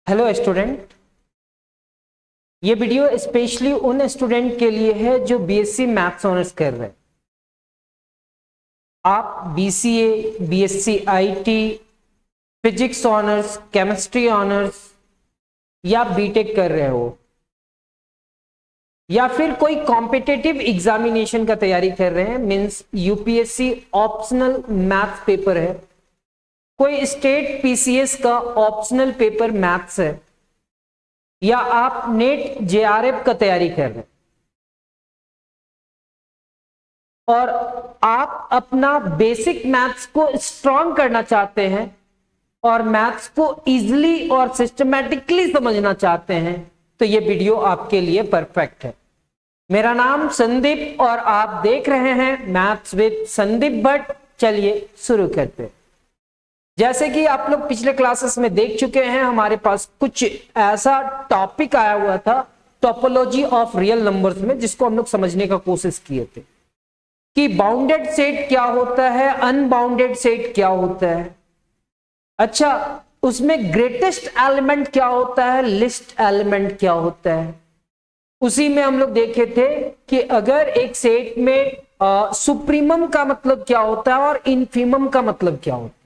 Hello student, ये video specially उन student के लिए है जो बीएससी मैथ्स ऑनर्स कर रहे हैं। आप BCA, BSc IT, physics honours, chemistry honours या बीटेक कर रहे हो या फिर कोई कॉम्पिटिटिव एग्जामिनेशन का तैयारी कर रहे हैं, means UPSC optional maths paper है, कोई स्टेट पीसीएस का ऑप्शनल पेपर मैथ्स है, या आप नेट जेआरएफ का तैयारी कर रहे हैं और आप अपना बेसिक मैथ्स को स्ट्रॉन्ग करना चाहते हैं और मैथ्स को इजीली और सिस्टमैटिकली समझना चाहते हैं, तो ये वीडियो आपके लिए परफेक्ट है। मेरा नाम संदीप और आप देख रहे हैं मैथ्स विद संदीप भट्ट। चलिए शुरू करते हैं। जैसे कि आप लोग पिछले क्लासेस में देख चुके हैं, हमारे पास कुछ ऐसा टॉपिक आया हुआ था टोपोलॉजी ऑफ रियल नंबर्स में, जिसको हम लोग समझने का कोशिश किए थे कि बाउंडेड सेट क्या होता है, अनबाउंडेड सेट क्या होता है, अच्छा उसमें ग्रेटेस्ट एलिमेंट क्या होता है, लिस्ट एलिमेंट क्या होता है। उसी में हम लोग देखे थे कि अगर एक सेट में सुप्रीमम का मतलब क्या होता है और इनफीमम का मतलब क्या होता है।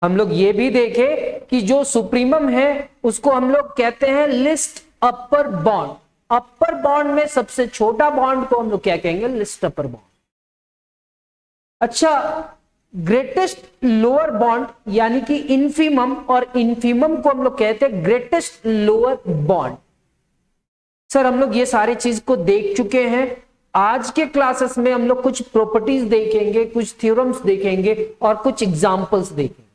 हम लोग ये भी देखे कि जो सुप्रीमम है उसको हम लोग कहते हैं list upper bound. Upper bond में सबसे छोटा बॉन्ड को हम लोग क्या कहेंगे, लिस्ट अपर बॉन्ड। अच्छा, ग्रेटेस्ट लोअर बॉन्ड यानी कि इनफीमम, और इनफीमम को हम लोग कहते हैं ग्रेटेस्ट लोअर बॉन्ड। सर हम लोग ये सारी चीज को देख चुके हैं। आज के क्लासेस में हम लोग कुछ प्रॉपर्टीज देखेंगे, कुछ थ्योरम्स देखेंगे और कुछ एग्जांपल्स देखेंगे।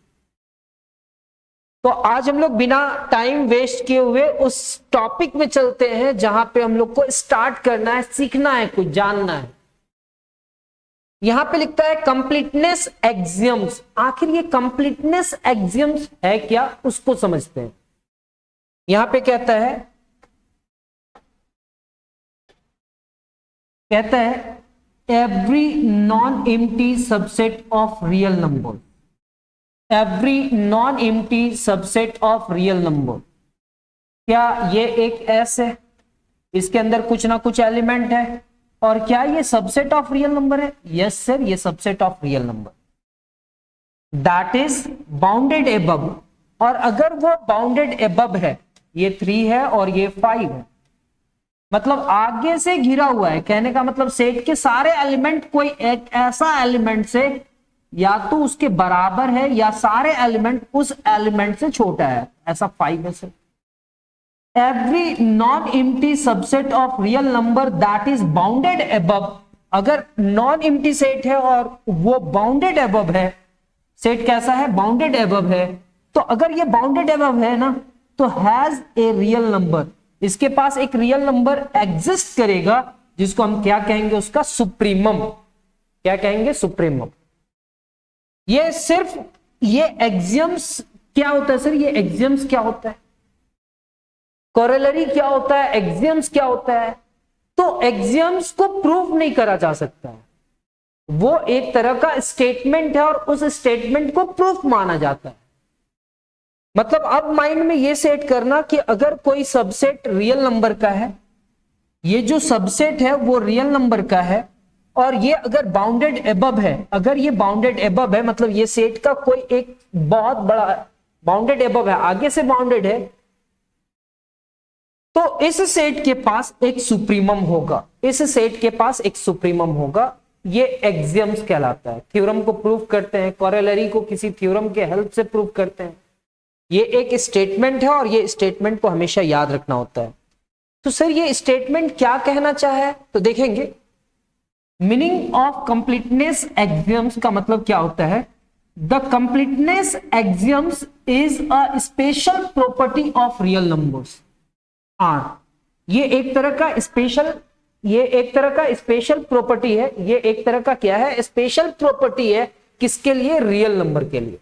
तो आज हम लोग बिना टाइम वेस्ट किए हुए उस टॉपिक में चलते हैं जहां पे हम लोग को स्टार्ट करना है, सीखना है, कुछ जानना है। यहां पे लिखता है कंप्लीटनेस एक्सियम्स। आखिर ये कंप्लीटनेस एक्सियम्स है क्या, उसको समझते हैं। यहां पे कहता है every non empty subset of real number, every non empty subset of real number. क्या ये एक एस है, इसके अंदर कुछ ना कुछ एलिमेंट है, और क्या ये सबसेट ऑफ रियल नंबर है? यस सर, ये subset of real number that is bounded above. और अगर वो बाउंडेड एबव है, ये 3 है और ये 5 है, मतलब आगे से घिरा हुआ है। कहने का मतलब सेट के सारे एलिमेंट कोई एक ऐसा एलिमेंट से या तो उसके बराबर है या सारे एलिमेंट उस एलिमेंट से छोटा है, ऐसा 5 है sir. Every non empty subset of real number that is bounded above. अगर नॉन एम्प्टी सेट है और वो बाउंडेड अबव है, सेट कैसा है, बाउंडेड अबव है, तो अगर ये बाउंडेड अबव है ना, तो हैज ए रियल नंबर, इसके पास एक रियल नंबर एग्जिस्ट करेगा, जिसको हम क्या कहेंगे, उसका सुप्रीमम। क्या कहेंगे, सुप्रीमम। ये सिर्फ ये एक्सियम्स क्या होता है सर, ये एक्सियम्स क्या होता है, कोरोलरी क्या होता है, एक्सियम्स क्या होता है। तो एक्सियम्स को प्रूव नहीं करा जा सकता है, वो एक तरह का स्टेटमेंट है और उस स्टेटमेंट को प्रूफ माना जाता है। मतलब अब माइंड में ये सेट करना कि अगर कोई सबसेट रियल नंबर का है, ये जो सबसेट है वो रियल नंबर का है, और ये अगर बाउंडेड एबव है, अगर ये बाउंडेड एबव है मतलब ये सेट का कोई एक बहुत बड़ा बाउंडेड एबव है, आगे से बाउंडेड है, तो इस सेट के पास एक सुप्रीमम होगा, इस सेट के पास एक सुप्रीमम होगा। ये एक्सियम्स कहलाता है। थ्योरम को प्रूव करते हैं, कोरोलरी को किसी थ्योरम के हेल्प से प्रूव करते हैं। ये एक स्टेटमेंट है और ये स्टेटमेंट को हमेशा याद रखना होता है। तो सर ये स्टेटमेंट क्या कहना चाहे, तो देखेंगे मीनिंग ऑफ कंप्लीटनेस एक्सियम्स का मतलब क्या होता है। The completeness axioms is a special property of real numbers R. ये एक तरह का स्पेशल प्रॉपर्टी है, ये एक तरह का क्या है, स्पेशल प्रॉपर्टी है। किसके लिए, रियल नंबर के लिए।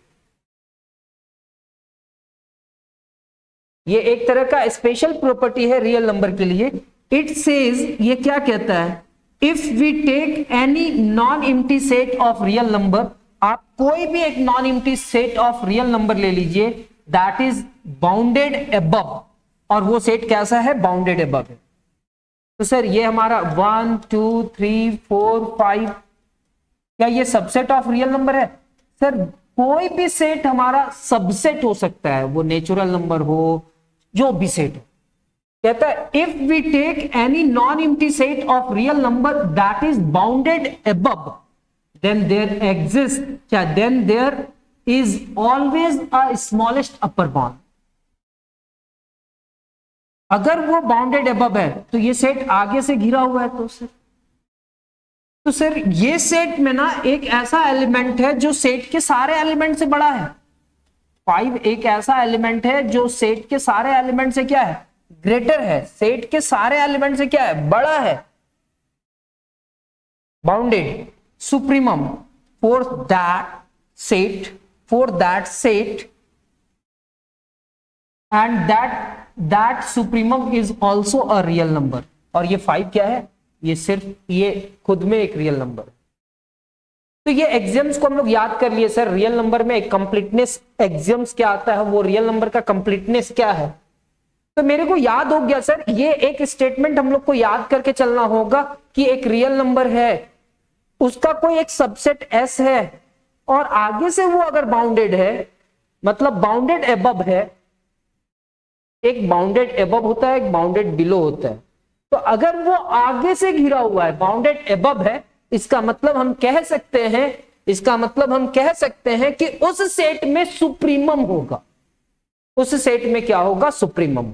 ये एक तरह का स्पेशल प्रॉपर्टी है रियल नंबर के लिए। इट सेज, ये क्या कहता है, if we take any non empty set of real number, आप कोई भी एक non empty set of real number ले लीजिए, दैट इज बाउंडेड अबव, और वो सेट कैसा है, बाउंडेड अबव है। तो सर ये हमारा 1 2 3 4 5, क्या ये सबसेट ऑफ रियल नंबर है? सर कोई भी सेट हमारा सबसेट हो सकता है, वो नेचुरल नंबर हो, जो भी सेट हो। कहता है if we take any non empty set of real number that is bounded above, then there exist, क्या then there is always a smallest upper bound. अगर वो बाउंडेड अबव है तो ये सेट आगे से घिरा हुआ है, तो सर ये सेट में ना एक ऐसा एलिमेंट है जो सेट के सारे एलिमेंट से बड़ा है। 5 एक ऐसा एलिमेंट है जो सेट के सारे एलिमेंट से क्या है, ग्रेटर है, सेट के सारे एलिमेंट से क्या है, बड़ा है, bounded supremum for that set and that supremum is also a real number. और ये 5 क्या है, ये सिर्फ ये खुद में एक रियल नंबर है। तो ये एक्सियम्स को हम लोग याद कर लिए सर, रियल नंबर में एक कंप्लीटनेस एक्सियम्स क्या आता है, वो रियल नंबर का कंप्लीटनेस क्या है। तो मेरे को याद हो गया सर, ये एक स्टेटमेंट हम लोग को याद करके चलना होगा कि एक रियल नंबर है, उसका कोई एक सबसेट एस है, और आगे से वो अगर बाउंडेड है, मतलब बाउंडेड अबव है, एक बाउंडेड अबव होता है, एक बाउंडेड बिलो होता है। तो अगर वो आगे से घिरा हुआ है, बाउंडेड अबव है, इसका मतलब हम कह सकते हैं कि उस सेट में सुप्रीमम होगा, उस सेट में क्या होगा, सुप्रीमम।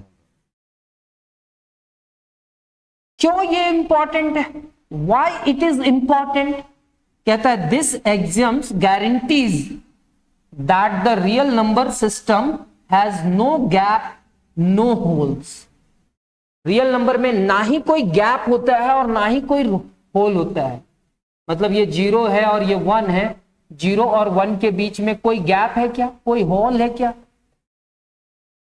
क्यों ये इंपॉर्टेंट है, व्हाई इट इज इंपॉर्टेंट? कहता है this axioms guarantees that the real number system has no gap no holes. Real number में ना ही कोई गैप होता है और ना ही कोई होल होता है। मतलब ये 0 है और ये 1 है, 0 और 1 के बीच में कोई गैप है क्या, कोई होल है क्या?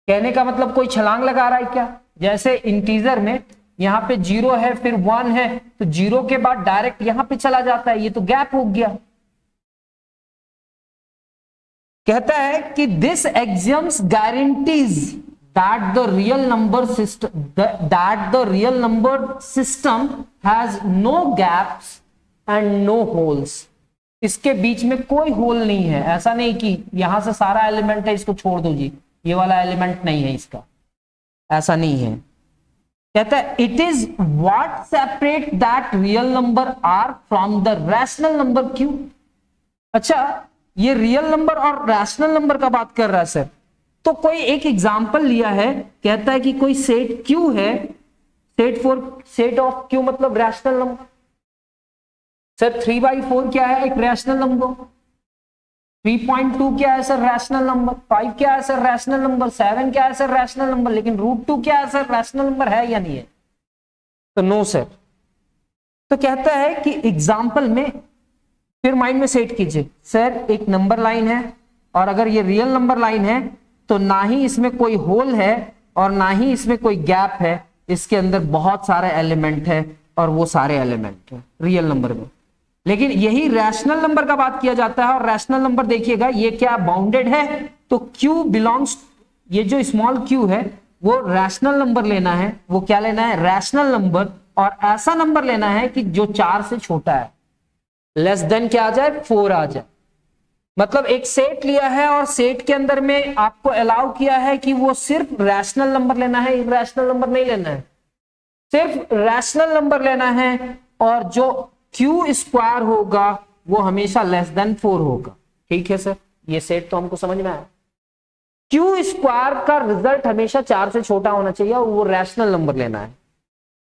कहने का मतलब कोई छलांग लगा रहा है क्या? जैसे इंटीजर में यहां पे 0 है फिर 1 है, तो 0 के बाद डायरेक्ट यहां पे चला जाता है, ये तो गैप हो गया। कहता है कि this axioms guarantees that the real number system has no gaps and no holes। इसके बीच में कोई होल नहीं है, ऐसा नहीं कि यहां से सारा एलिमेंट है इसको छोड़ दो जी, ये वाला एलिमेंट नहीं है इसका, ऐसा नहीं है। कहता है it is what separate that real number R from the rational number Q. अच्छा, ये रियल नंबर और रैशनल नंबर का बात कर रहा है सर, तो कोई एक एग्जाम्पल लिया है, कहता है कि कोई सेट क्यू है, सेट ऑफ क्यू मतलब रैशनल नंबर। सर 3/4 क्या है, एक रैशनल नंबर। 3.2 क्या है सर, रैशनल नंबर। 5 क्या है सर, रैशनल नंबर। 7 क्या है सर, रैशनल नंबर। लेकिन √2 क्या है सर, रैशनल नंबर है या नहीं है? तो नो सर। तो कहता है कि एग्जाम्पल में फिर माइंड में सेट कीजिए, सर एक नंबर लाइन है और अगर ये रियल नंबर लाइन है तो ना ही इसमें कोई होल है और ना ही इसमें कोई गैप है, इसके अंदर बहुत सारे एलिमेंट है और वो सारे एलिमेंट है रियल नंबर में। लेकिन यही रैशनल नंबर का बात किया जाता है, और रैशनल नंबर देखिएगा ये क्या बाउंडेड है, तो क्यू बिलोंग्स, ये जो स्मॉल क्यू है वो रैशनल नंबर लेना है, वो क्या लेना है, रैशनल नंबर, और ऐसा नंबर लेना है कि जो 4 से छोटा है, लेस देन क्या आ जाए, 4 आ जाए। मतलब एक सेट लिया है और सेट के अंदर में आपको अलाउ किया है कि वो सिर्फ रैशनल नंबर लेना है, इरैशनल नंबर नहीं लेना है, सिर्फ रैशनल नंबर लेना है, और जो क्यू स्क्वायर होगा वो हमेशा लेस देन 4 होगा। ठीक है सर, ये सेट तो हमको समझ में आया। क्यू स्क्वायर का रिजल्ट हमेशा 4 से छोटा होना चाहिए और वो रैशनल नंबर लेना है।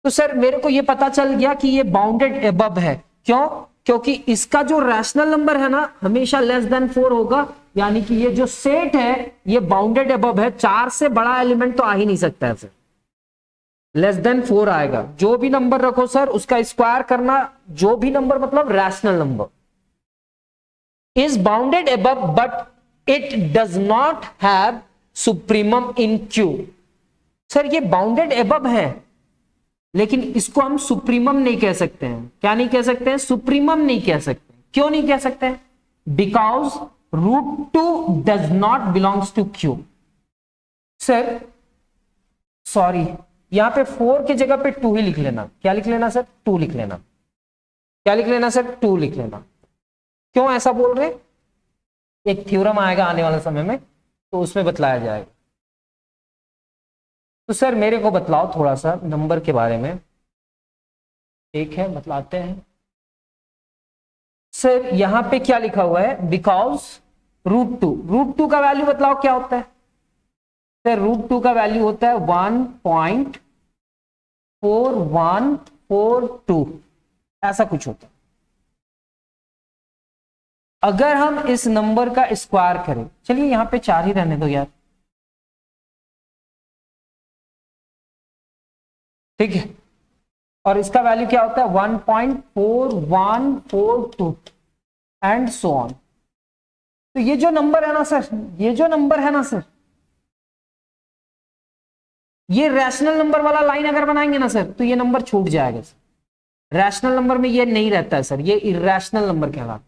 तो सर मेरे को ये पता चल गया कि ये बाउंडेड अबव है। क्यों? क्योंकि इसका जो रैशनल नंबर है ना हमेशा लेस देन 4 होगा, यानी कि ये जो सेट है ये बाउंडेड अबव है, 4 से बड़ा एलिमेंट तो आ ही नहीं सकता है सर, लेस देन 4 आएगा। जो भी नंबर रखो सर उसका स्क्वायर करना, जो भी नंबर मतलब rational number, is bounded above but it does not have supremum in Q. Sir ये बाउंडेड अबव है लेकिन इसको हम सुप्रीमम नहीं कह सकते हैं। क्या नहीं कह सकते हैं? सुप्रीमम नहीं कह सकते। क्यों नहीं कह सकते? Because √2 does not belongs to Q. Sir sorry, यहां पे 4 की जगह पे 2 ही लिख लेना। क्या लिख लेना सर? 2 लिख लेना। क्या लिख लेना सर? 2 लिख लेना। क्यों ऐसा बोल रहे? एक थ्योरम आएगा आने वाले समय में, तो उसमें बतलाया जाएगा। तो सर मेरे को बतलाओ थोड़ा सा नंबर के बारे में। ठीक है, बतलाते हैं। सर यहां पे क्या लिखा हुआ है? बिकॉज √2, √2 का वैल्यू बतलाओ क्या होता है? सर √2 का वैल्यू होता है 1.4142, ऐसा कुछ होता है। अगर हम इस नंबर का स्क्वायर करें, चलिए यहां पे 4 ही रहने दो यार, ठीक है, और इसका वैल्यू क्या होता है? 1.4142 एंड सो ऑन। तो ये जो नंबर है ना सर, ये जो नंबर है ना सर, ये रैशनल नंबर वाला लाइन अगर बनाएंगे ना सर, तो ये नंबर छूट जाएगा सर। रैशनल नंबर में ये नहीं रहता है सर, ये इरैशनल नंबर कहलाता है।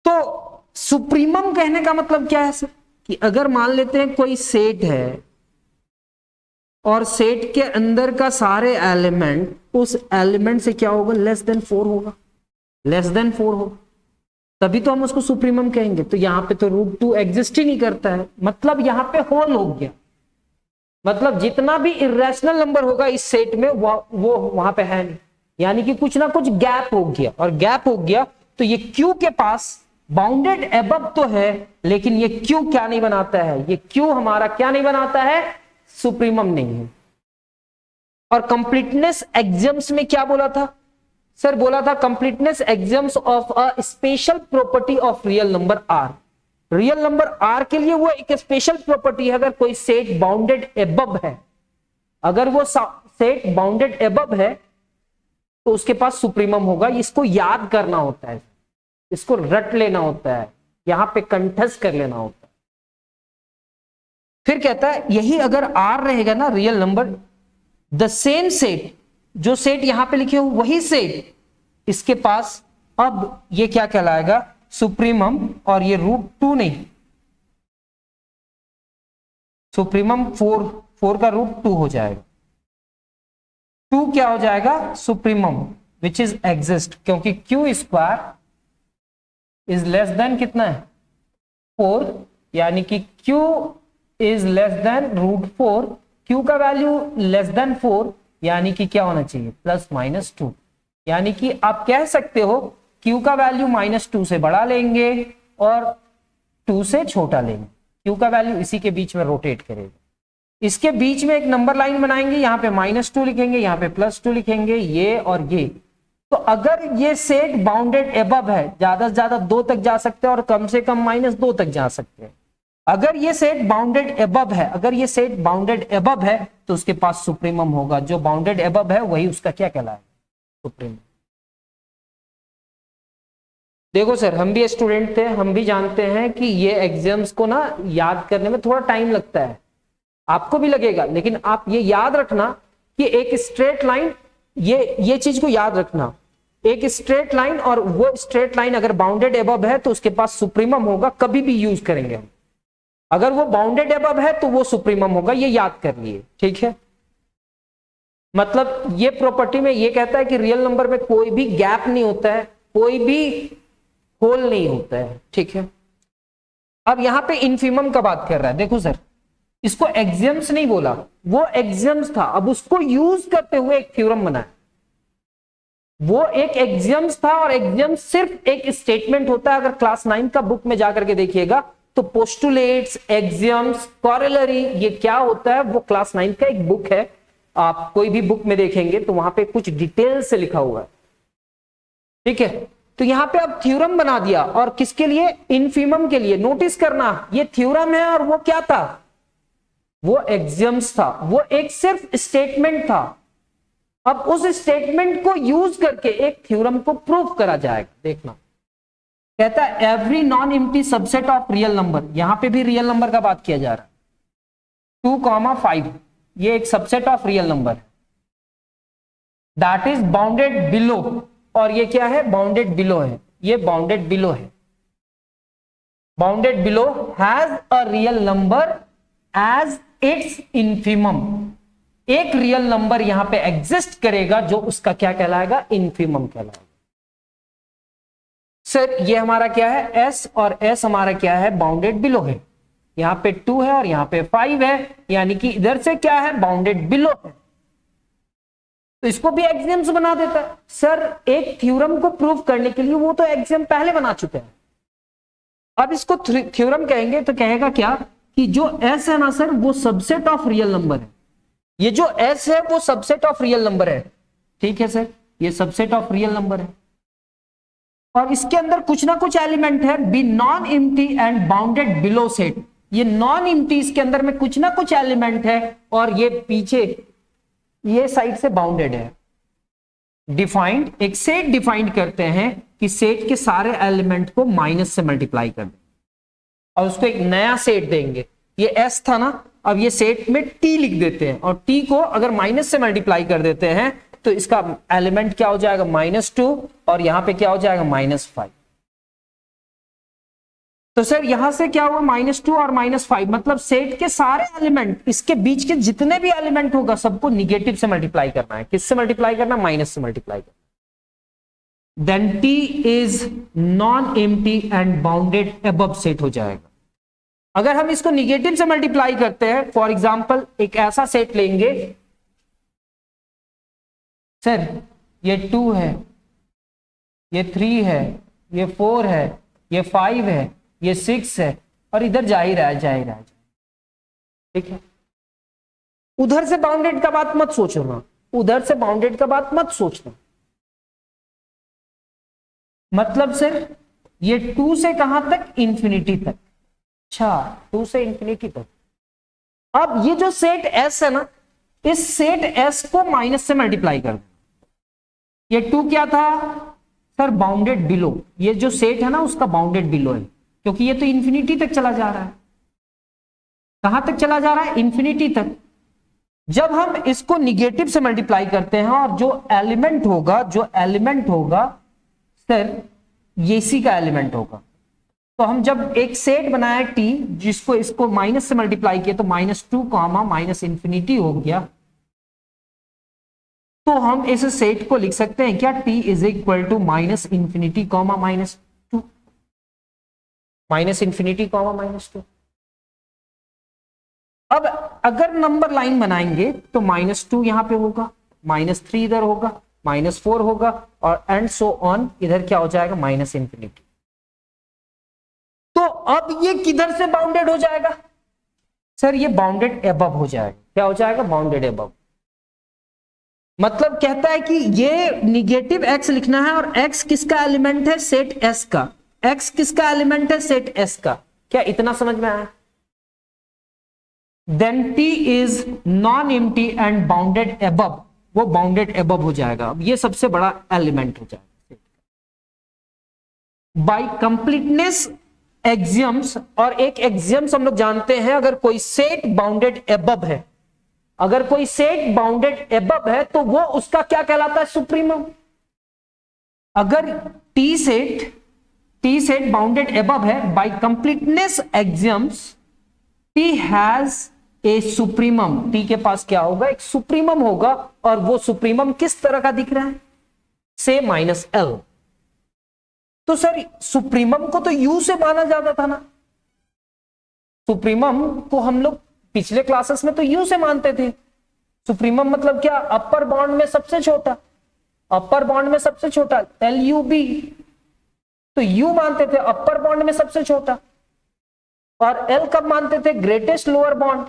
तो सुप्रीमम कहने का मतलब क्या है सर? कि अगर मान लेते हैं कोई सेट है और सेट के अंदर का सारे एलिमेंट उस एलिमेंट से क्या होगा? लेस देन 4 होगा, लेस देन 4 होगा, तभी तो हम उसको सुप्रीमम कहेंगे। तो यहां पे तो √2 एग्जिस्ट ही नहीं करता है, मतलब यहां पे होल हो गया। मतलब जितना भी इरेशनल नंबर होगा इस सेट में वो वहां पे है नहीं, यानी कि कुछ ना कुछ गैप हो गया, और गैप हो गया तो ये क्यू के पास बाउंडेड एबव तो है, लेकिन ये क्यू क्या नहीं बनाता है? ये क्यू हमारा क्या नहीं बनाता है? सुप्रीमम नहीं है। और कंप्लीटनेस एक्सियम्स में क्या बोला था सर? बोला था completeness axioms of a special property of real number R. Real number R के लिए वो एक स्पेशल प्रॉपर्टी है, अगर कोई सेट बाउंडेड एबव है, अगर वो सेट बाउंडेड एबव है तो उसके पास सुप्रीमम होगा। इसको याद करना होता है, इसको रट लेना होता है, यहां पे कंठस्थ कर लेना होता है। फिर कहता है यही अगर आर रहेगा ना real number, the same set, जो सेट यहां पे लिखे हो वही सेट इसके पास, अब ये क्या कहलाएगा? सुप्रीमम। और ये √2 नहीं, सुप्रीमम 4 का √2 हो जाएगा। 2 क्या हो जाएगा? सुप्रीमम विच इज एग्जिस्ट, क्योंकि Q square is less then कितना है? 4, यानी कि Q is less then √4। Q का वैल्यू लेस देन 4, यानी कि क्या होना चाहिए? +-2। यानी कि आप कह सकते हो क्यू का वैल्यू -2 से बड़ा लेंगे और 2 से छोटा लेंगे। क्यू का वैल्यू इसी के बीच में रोटेट करेगा। इसके बीच में एक नंबर लाइन बनाएंगे, यहां पे -2 लिखेंगे, यहां पे +2 लिखेंगे, ये और ये। तो अगर ये सेट बाउंडेड एबव है, ज्यादा से ज्यादा 2 तक जा सकते हैं और कम से कम -2 तक जा सकते हैं। अगर ये सेट बाउंडेड एबव है, अगर ये सेट बाउंडेड एबव है तो उसके पास सुप्रीमम होगा। जो बाउंडेड एबव है वही उसका क्या कहलाएगा? सुप्रीमम। देखो सर, हम भी स्टूडेंट थे, हम भी जानते हैं कि ये एग्जाम्स को ना याद करने में थोड़ा टाइम लगता है, आपको भी लगेगा, लेकिन आप ये याद रखना कि एक स्ट्रेट लाइन, ये चीज को याद रखना, एक स्ट्रेट लाइन, और वो स्ट्रेट लाइन अगर बाउंडेड एबव है तो उसके पास सुप्रीमम होगा, कभी भी यूज करेंगे हम। अगर वो बाउंडेड एबव है तो वो सुप्रीमम होगा, ये याद कर लिए, ठीक है। मतलब ये प्रॉपर्टी में ये कहता है कि रियल नंबर में कोई भी गैप नहीं होता है, कोई भी होल नहीं होता है, ठीक है। अब यहां पे इन्फीमम का बात कर रहा है। देखो सर, इसको एक्सियम्स नहीं बोला, वो एक्सियम्स था, अब उसको यूज करते हुए एक थ्योरम बनाया। वो एक एक्सियम्स था, और एक्सियम्स सिर्फ एक स्टेटमेंट होता है। अगर क्लास 9 का बुक में जाकर के देखिएगा तो पोस्टुलेट्स, एक्सियम्स, कॉरेलरी, ये क्या होता है, वो क्लास 9 का एक बुक है। आप कोई भी बुक में देखेंगे तो वहां पे कुछ डिटेल से लिखा हुआ है, ठीक है। तो यहां पे अब थ्योरम बना दिया, और किसके लिए? इन्फीमम के लिए। नोटिस करना, ये थ्योरम है और वो क्या था? वो एक्सियम्स था, वो एक सिर्फ स्टेटमेंट था। अब उस स्टेटमेंट को यूज करके एक थ्योरम को प्रूव करा जाएगा। देखना, कहता है every non empty subset of real number, यहां पे भी रियल नंबर का बात किया जा रहा है, 2,5, ये एक सबसेट ऑफ रियल नंबर है, दैट इज बाउंडेड बिलो, और ये क्या है? बाउंडेड बिलो है, ये बाउंडेड बिलो है। Bounded below has a real number as its infimum, एक रियल नंबर यहां पे एग्जिस्ट करेगा जो उसका क्या कहलाएगा, इन्फीमम कहलाएगा। सर ये हमारा क्या है, एस, और एस हमारा क्या है, बाउंडेड बिलो है। यहां पे 2 है और यहां पे 5 है, यानी कि इधर से क्या है, बाउंडेड बिलो है। तो इसको भी एक्सियम्स बना देता है। सर एक थ्योरम को प्रूव करने के लिए वो तो एक्सियम पहले बना चुके हैं, अब इसको थ्योरम कहेंगे तो कहेगा क्या कि जो एस है ना सर, वो सबसेट ऑफ रियल नंबर है। ये जो एस है वो सबसेट ऑफ रियल नंबर है, ठीक है सर, ये सबसेट ऑफ रियल नंबर है, और इसके अंदर कुछ ना कुछ एलिमेंट है, B non empty and bounded below set. ये नॉन एम्प्टी, इसके अंदर में कुछ ना कुछ एलिमेंट है, और ये पीछे ये साइड से बाउंडेड है। डिफाइंड, एक सेट डिफाइंड करते हैं कि सेट के सारे एलिमेंट को माइनस से मल्टीप्लाई कर दें और उसको एक नया सेट देंगे। ये एस था ना, अब ये सेट में टी लिख देते हैं, और टी को अगर माइनस से मल्टीप्लाई कर देते हैं तो इसका एलिमेंट क्या हो जाएगा, -2, और यहां पे क्या हो जाएगा, -5। तो सर यहां से क्या हुआ, -2 और -5, मतलब सेट के सारे एलिमेंट, इसके बीच के जितने भी एलिमेंट होगा सबको निगेटिव से मल्टीप्लाई करना है। किससे मल्टीप्लाई करना, माइनस से मल्टीप्लाई करना। Then T is non empty and bounded above set हो जाएगा। अगर हम इसको निगेटिव से मल्टीप्लाई करते हैं, फॉर एग्जाम्पल एक ऐसा सेट लेंगे, सर ये 2 है, ये 3 है, ये 4 है, ये 5 है, ये 6 है, और इधर जा ही रहा है, ठीक है। उधर से बाउंडेड का बात मत सोचना, उधर से बाउंडेड का बात मत सोचना। मतलब सर ये 2 से कहां तक, इंफिनिटी तक। अच्छा, 2 से इंफिनिटी तक। अब ये जो सेट एस है ना, इस सेट एस को माइनस से मल्टीप्लाई कर दो। ये 2 क्या था सर, बाउंडेड बिलो। ये जो सेट है ना उसका बाउंडेड बिलो है, क्योंकि ये तो इंफिनिटी तक चला जा रहा है। कहां तक चला जा रहा है, इंफिनिटी तक। जब हम इसको निगेटिव से मल्टीप्लाई करते हैं और जो एलिमेंट होगा सर ये इसी का एलिमेंट होगा। तो हम जब एक सेट बनाए टी, जिसको इसको माइनस से मल्टीप्लाई किया तो -2 माइनस इंफिनिटी हो गया, तो हम इस सेट को लिख सकते हैं क्या, t is equal to -infinity -2, -infinity -2। अब अगर नंबर लाइन बनाएंगे तो -2 यहां पे होगा, -3 इधर होगा, -4 होगा, और एंड सो ऑन इधर क्या हो जाएगा, -इंफिनिटी। तो अब ये किधर से बाउंडेड हो जाएगा, सर ये बाउंडेड अबव हो जाएगा। क्या हो जाएगा, बाउंडेड अबव। मतलब कहता है कि ये निगेटिव x लिखना है, और x किसका एलिमेंट है, सेट S का। x किसका एलिमेंट है, सेट S का। क्या इतना समझ में आया। Then t is non empty and bounded above, वो बाउंडेड अबव हो जाएगा। अब ये सबसे बड़ा एलिमेंट हो जाएगा बाय कंप्लीटनेस एक्सियम्स। और एक एक्सियम्स हम लोग जानते हैं, अगर कोई सेट बाउंडेड अबव है, अगर कोई सेट बाउंडेड अबव है तो वो उसका क्या कहलाता है, सुप्रीमम। अगर टी सेट बाउंडेड अबव है, by completeness axioms T has a supremum. T के पास क्या होगा, एक सुप्रीमम होगा, और वो सुप्रीमम किस तरह का दिख रहा है, से -L। तो सर सुप्रीमम को तो U से माना जाता था ना, सुप्रीमम को हम लोग पिछले क्लासेस में तो U से मानते थे। सुप्रीमम मतलब क्या, अपर बॉन्ड में सबसे छोटा, अपर बॉन्ड में सबसे छोटा LUB, तो U मानते थे अपर बॉन्ड में सबसे छोटा, और L कब मानते थे, ग्रेटेस्ट लोअर बॉन्ड।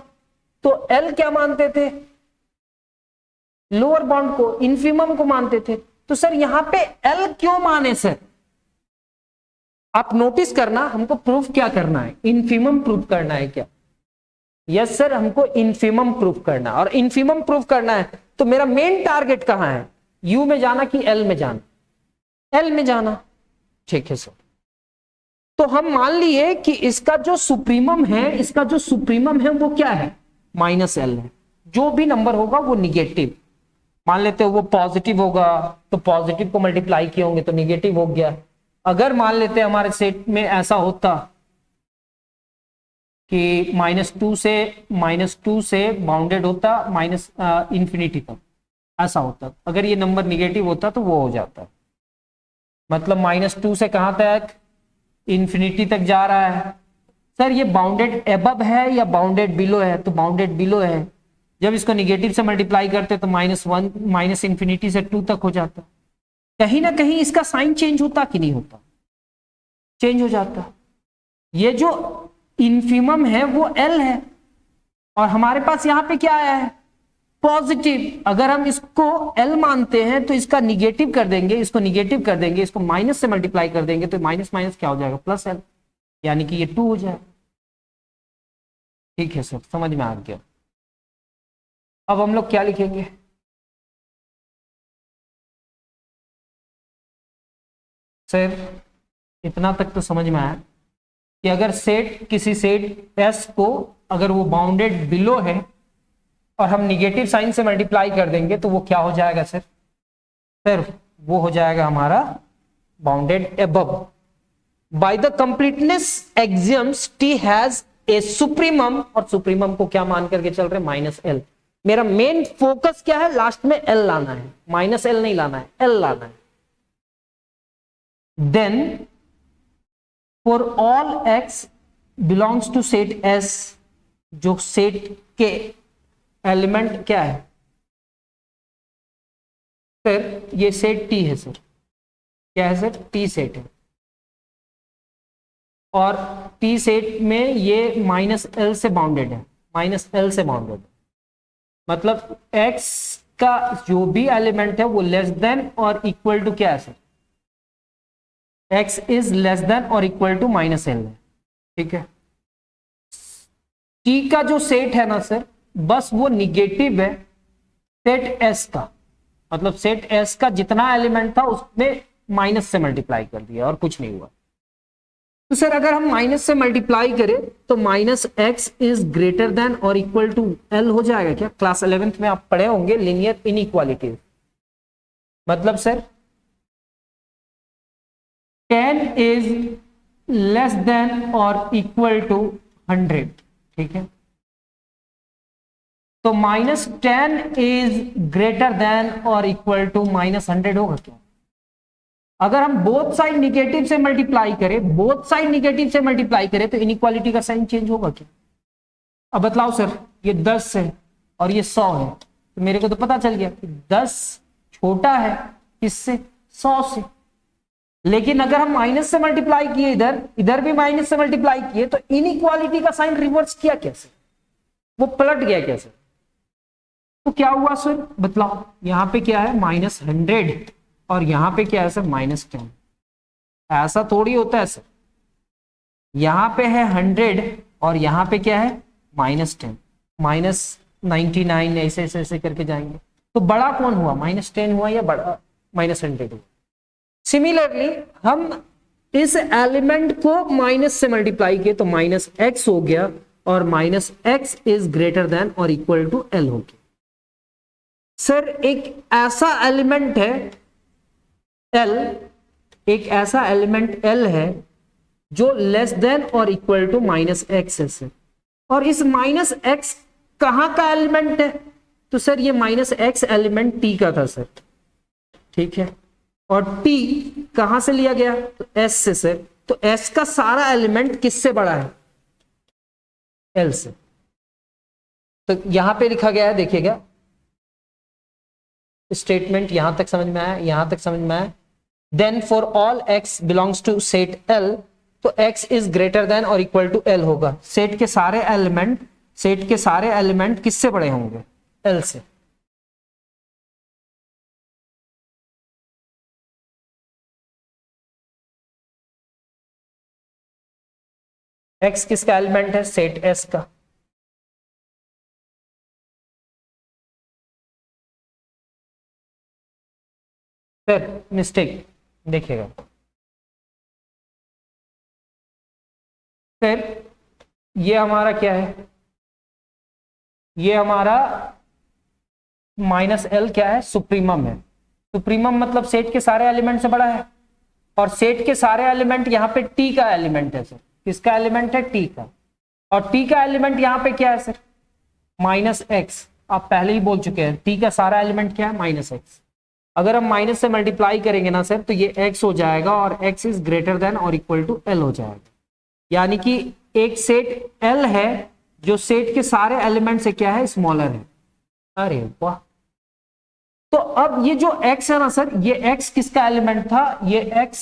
तो L क्या मानते थे, लोअर बॉन्ड को, इन्फीमम को मानते थे। तो सर यहां पे L क्यों माने सर, आप नोटिस करना, हमको प्रूफ क्या करना है, इन्फीमम प्रूफ करना है क्या। यस सर, हमको इन्फीमम प्रूफ करना, और इन्फीमम प्रूफ करना है तो मेरा मेन टारगेट कहां है, U में जाना कि L में जाना, L में जाना, ठीक है सर। तो हम मान लिए कि इसका जो सुप्रीमम है वो क्या है, -L है। जो भी नंबर होगा वो निगेटिव, मान लेते हो वो पॉजिटिव होगा तो पॉजिटिव को मल्टीप्लाई किए होंगे तो निगेटिव हो गया। अगर मान लेते हमारे सेट में ऐसा होता कि -2 से बाउंडेड होता माइनस इंफिनिटी तक, ऐसा होता। अगर ये नंबर निगेटिव होता तो वो हो जाता, मतलब -2 से कहां तक, इंफिनिटी तक जा रहा है। सर ये बाउंडेड एबव है या बाउंडेड बिलो है, तो बाउंडेड बिलो है। जब इसको निगेटिव से मल्टीप्लाई करते तो -1 माइनस इंफिनिटी से 2 तक हो जाता। कहीं ना कहीं इसका साइन चेंज होता कि नहीं होता, चेंज हो जाता। ये जो इन्फिमम है वो एल है, और हमारे पास यहां पे क्या आया है, पॉजिटिव। अगर हम इसको एल मानते हैं तो इसका निगेटिव कर देंगे, इसको निगेटिव कर देंगे, इसको माइनस से मल्टीप्लाई कर देंगे, तो माइनस माइनस क्या हो जाएगा, प्लस एल, यानी कि ये 2 हो जाएगा। ठीक है सर, समझ में आ गया। अब हम लोग क्या लिखेंगे, सर इतना तक तो समझ में आया कि अगर सेट, किसी सेट एस को अगर वो बाउंडेड बिलो है और हम निगेटिव साइन से मल्टीप्लाई कर देंगे तो वो क्या हो जाएगा सर, सर वो हो जाएगा हमारा bounded above. By the completeness axioms T has a supremum, और सुप्रीमम को क्या मान करके चल रहे, -L। मेरा मेन फोकस क्या है, लास्ट में L लाना है, -L नहीं लाना है, L लाना है। Then for all x belongs to set S, जो सेट के एलिमेंट क्या है सर, ये सेट T है सर, क्या है सर, T सेट है, और T सेट में ये -L से बाउंडेड है, -L से बाउंडेड है। मतलब x का जो भी एलिमेंट है वो लेस देन और इक्वल टू क्या है sir, x is less than और इक्वल टू -L है। ठीक है, T का जो सेट है ना सर, बस वो निगेटिव है सेट S का, मतलब सेट S का जितना एलिमेंट था उसमें माइनस से मल्टीप्लाई कर दिया और कुछ नहीं हुआ। तो सर अगर हम माइनस से मल्टीप्लाई करें तो -x इज ग्रेटर देन और इक्वल टू L हो जाएगा क्या। क्लास 11th में आप पढ़े होंगे लीनियर इनइक्वालिटी। मतलब सर 10 इज लेस देन और इक्वल टू 100। ठीक है, तो -10 इज ग्रेटर देन और इक्वल टू -100 होगा क्या। अगर हम बोथ साइड निगेटिव से मल्टीप्लाई करें, बोथ साइड निगेटिव से मल्टीप्लाई करें तो इनइक्वालिटी का साइन चेंज होगा क्या। अब बतलाओ सर, ये 10 है और ये 100 है, तो मेरे को तो पता चल गया कि 10 छोटा है इससे, 100 से। लेकिन अगर हम माइनस से मल्टीप्लाई किए, इधर इधर भी माइनस से मल्टीप्लाई किए, तो इनइक्वालिटी का साइन रिवर्स किया कैसे, वो पलट गया कैसे। तो क्या हुआ सर बतलाओ, यहां पे क्या है -100 और यहां पे क्या है सर -10। ऐसा थोड़ी होता है सर, यहां पे है 100 और यहां पे क्या है -10, -99, ऐसे ऐसे ऐसे करके जाएंगे। तो बड़ा कौन हुआ, -10 हुआ या बड़ा -100 हुआ। सिमिलरली हम इस एलिमेंट को माइनस से मल्टीप्लाई किए तो -x हो गया और -x इज ग्रेटर देन और इक्वल टू L हो गया। सर एक ऐसा एलिमेंट है L, एक ऐसा एलिमेंट L है जो लेस देन और इक्वल टू -x है, और इस -x कहां का एलिमेंट है, तो सर ये -x एलिमेंट T का था सर। ठीक है, और T कहां से लिया गया, तो S से सर। तो S का सारा एलिमेंट किससे बड़ा है, L से। तो यहां पे लिखा गया है, देखिएगा स्टेटमेंट, यहां तक समझ में आया, यहां तक समझ में आया। Then for all x belongs to set L, तो x इज ग्रेटर देन और इक्वल टू L होगा। सेट के सारे एलिमेंट किससे बड़े होंगे, L से। x किसका एलिमेंट है, सेट S का। फिर मिस्टेक देखिएगा, फिर ये हमारा क्या है, ये हमारा -L क्या है, सुप्रीमम है। सुप्रीमम मतलब सेट के सारे एलिमेंट से बड़ा है, और सेट के सारे एलिमेंट यहाँ पे T का एलिमेंट है सर। किसका एलिमेंट है, T का। और टी का एलिमेंट यहां पे क्या है सर, -x। आप पहले ही बोल चुके हैं टी का सारा एलिमेंट क्या है, -x। अगर हम माइनस से मल्टीप्लाई करेंगे ना सर तो ये x हो जाएगा और x इज ग्रेटर देन और इक्वल टू l हो जाएगा। यानी कि एक सेट L है जो सेट के सारे एलिमेंट से क्या है, स्मॉलर है। अरे वाह। तो अब ये जो x है ना सर, ये x किसका एलिमेंट था, ये x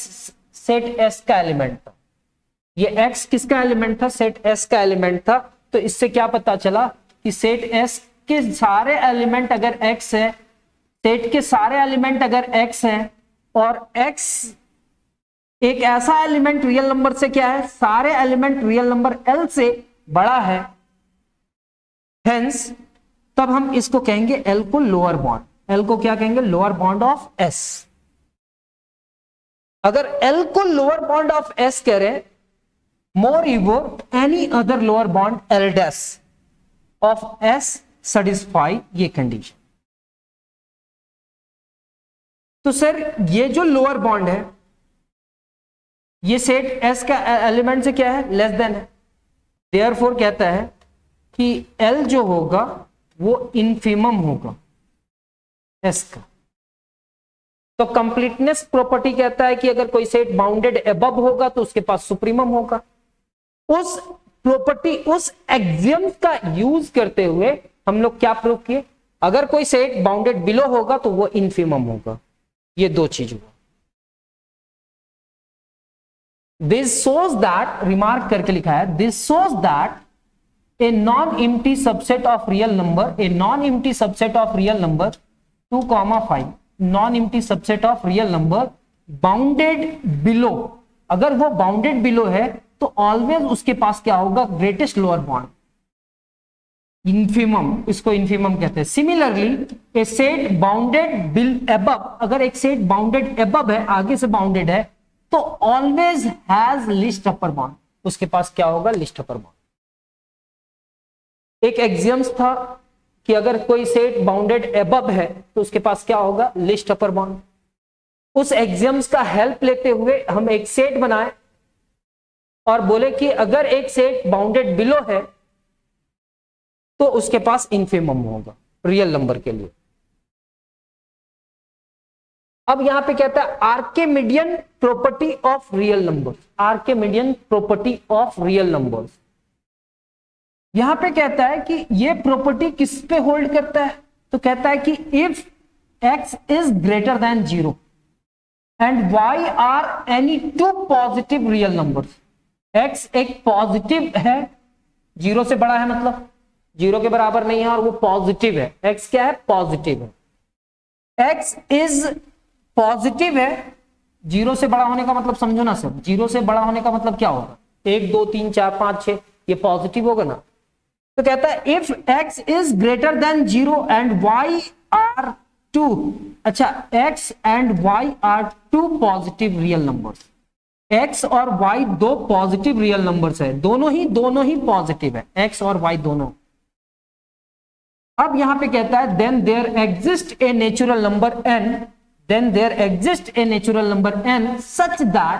सेट S का एलिमेंट था। ये x किसका एलिमेंट था, सेट S का एलिमेंट था। तो इससे क्या पता चला कि सेट S के सारे एलिमेंट अगर x है, सेट के सारे एलिमेंट अगर x है और x एक ऐसा एलिमेंट रियल नंबर से क्या है, सारे एलिमेंट रियल नंबर L से बड़ा है, हेंस तब हम इसको कहेंगे L को लोअर बॉन्ड। L को क्या कहेंगे, लोअर बॉन्ड ऑफ S। अगर L को लोअर बॉन्ड ऑफ S कह रहे, moreover any other lower bound L dash of S satisfy ये कंडीशन। तो सर ये जो लोअर बॉन्ड है ये सेट S का एलिमेंट से क्या है, लेस देन है। देयरफॉर कहता है कि L जो होगा वो इनफिमम होगा S का। तो कंप्लीटनेस प्रॉपर्टी कहता है कि अगर कोई सेट बाउंडेड अबव होगा तो उसके पास सुप्रीमम होगा। उस प्रॉपर्टी, उस एक्सियम का यूज करते हुए हम लोग क्या प्रूव किए, अगर कोई सेट बाउंडेड बिलो होगा तो वो इनफिमम होगा। ये दो चीज हुआ। दिस शोज दैट, रिमार्क करके लिखा है, this shows that a non empty subset of real number, a non empty subset of real number 2,5, non empty subset of real number bounded below, अगर वो बाउंडेड बिलो है तो always उसके पास क्या होगा, ग्रेटेस्ट लोअर बॉन्ड, इनफिमम, इसको infimum कहते हैं। सिमिलरली ए सेट बाउंडेड बिल अबव, अगर एक सेट बाउंडेड अबव है, आगे से बाउंडेड है, तो always has list upper bond, उसके पास क्या होगा, लिस्ट अपर बॉन्ड। एक एक्सियम्स था कि अगर कोई सेट बाउंडेड अबव है तो उसके पास क्या होगा, लिस्ट अपर बॉन्ड। उस एक्सियम्स का हेल्प लेते हुए हम एक सेट बनाए और बोले कि अगर एक सेट बाउंडेड बिलो है तो उसके पास इनफिमम होगा रियल नंबर के लिए। अब यहां पे कहता है Archimedean property of real number, Archimedean property of real numbers. यहां पे कहता है कि ये प्रॉपर्टी किस पे होल्ड करता है, तो कहता है कि if x is greater than 0 and y are any two positive real numbers, x एक पॉजिटिव है, 0 से बड़ा है, मतलब 0 के बराबर नहीं है और वो पॉजिटिव है, x क्या है, पॉजिटिव है। x इज पॉजिटिव है, 0 से बड़ा होने का मतलब समझो ना सर, 0 से बड़ा होने का मतलब क्या होगा, 1 2 3 4 5 6, ये पॉजिटिव होगा ना। तो कहता है if x is greater than 0 and y are 2, अच्छा x and y are 2 positive real numbers, x और y दो पॉजिटिव रियल नंबर्स है, दोनों ही पॉजिटिव है, x और y दोनों। अब यहां पे कहता है then there exist a natural number n, then there exist a natural number n such that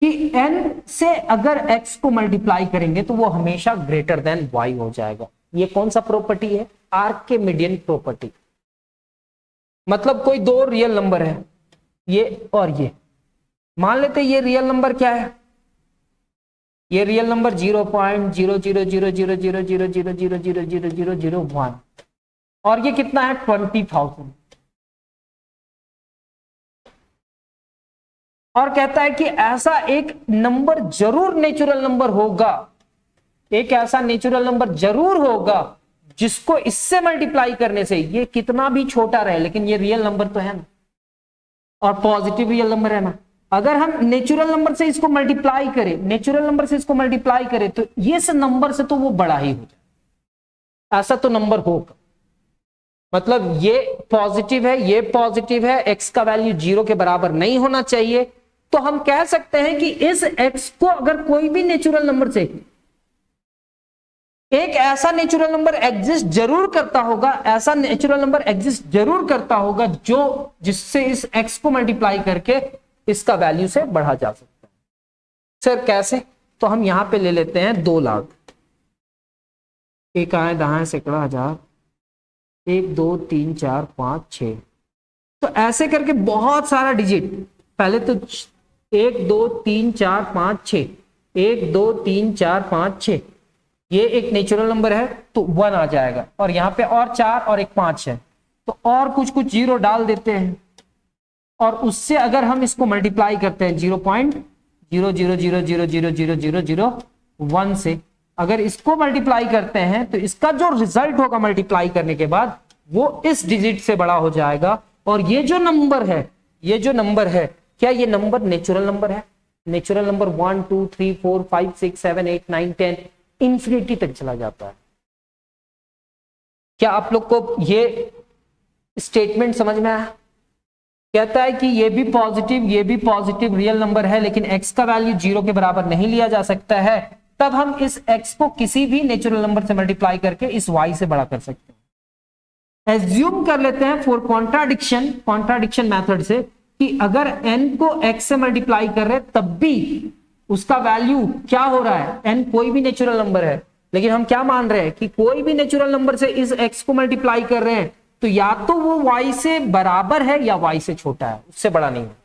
कि n से अगर x को मल्टीप्लाई करेंगे तो वो हमेशा ग्रेटर देन y हो जाएगा। ये कौन सा प्रॉपर्टी है, आर्किमिडियन प्रॉपर्टी। मतलब कोई दो रियल नंबर है, ये और ये, मान लेते ये रियल नंबर क्या है, ये रियल नंबर 0.0000000000001 और ये कितना है 20,000, और कहता है कि ऐसा एक नंबर जरूर नेचुरल नंबर होगा, एक ऐसा नेचुरल नंबर जरूर होगा जिसको इससे मल्टीप्लाई करने से ये कितना भी छोटा रहे लेकिन ये रियल नंबर तो है ना, और पॉजिटिव रियल नंबर है ना। अगर हम नेचुरल नंबर से इसको मल्टीप्लाई करें, नेचुरल नंबर से इसको मल्टीप्लाई करें तो ये नंबर से तो वो बड़ा ही हो जाए, ऐसा तो नंबर होगा। मतलब ये पॉजिटिव है, ये पॉजिटिव है, x का वैल्यू 0 के बराबर नहीं होना चाहिए, तो हम कह सकते हैं कि इस x को अगर कोई भी नेचुरल नंबर से एक ऐसा नेचुरल नंबर एग्जिस्ट जरूर करता होगा, ऐसा नेचुरल नंबर एग्जिस्ट जरूर करता होगा जो जिससे इस x को मल्टीप्लाई करके इसका वैल्यू से बढ़ा जा सकता है। सर कैसे, तो हम यहां पे ले लेते हैं 2 लाख, एक आए दहाए सैकड़ा हजार, 1 2 3 4 5 6, तो ऐसे करके बहुत सारा डिजिट। पहले तो 1 2 3 4 5 6, 1 2 3 4 5 6, ये एक नेचुरल नंबर है तो 1 आ जाएगा, और यहाँ पे और 4 और एक 5 है, तो और कुछ कुछ जीरो डाल देते हैं, और उससे अगर हम इसको मल्टीप्लाई करते हैं 0.000000001 से, अगर इसको मल्टीप्लाई करते हैं तो इसका जो रिजल्ट होगा मल्टीप्लाई करने के बाद वो इस डिजिट से बड़ा हो जाएगा। और ये जो नंबर है, क्या ये नंबर नेचुरल नंबर है? नेचुरल नंबर 1 2 3 4 5 6 7 8 9 10 इंफिनिटी तक चला जाता है। क्या आप लोग को ये स्टेटमेंट समझ में आया? कहता है कि ये भी पॉजिटिव रियल नंबर है, लेकिन x का वैल्यू 0 के बराबर नहीं लिया जा सकता है, तब हम इस x को किसी भी नेचुरल नंबर से मल्टीप्लाई करके इस y से बड़ा कर सकते हैं। एज्यूम कर लेते हैं फॉर कॉन्ट्राडिक्शन मेथड से कि अगर n को x से मल्टीप्लाई कर रहे तब भी उसका वैल्यू क्या हो रहा है, n कोई भी नेचुरल नंबर है, लेकिन हम क्या मान रहे हैं कि कोई भी नेचुरल नंबर से इस x को मल्टीप्लाई कर रहे हैं तो या तो वो y से बराबर है या y से छोटा है, उससे बड़ा नहीं है।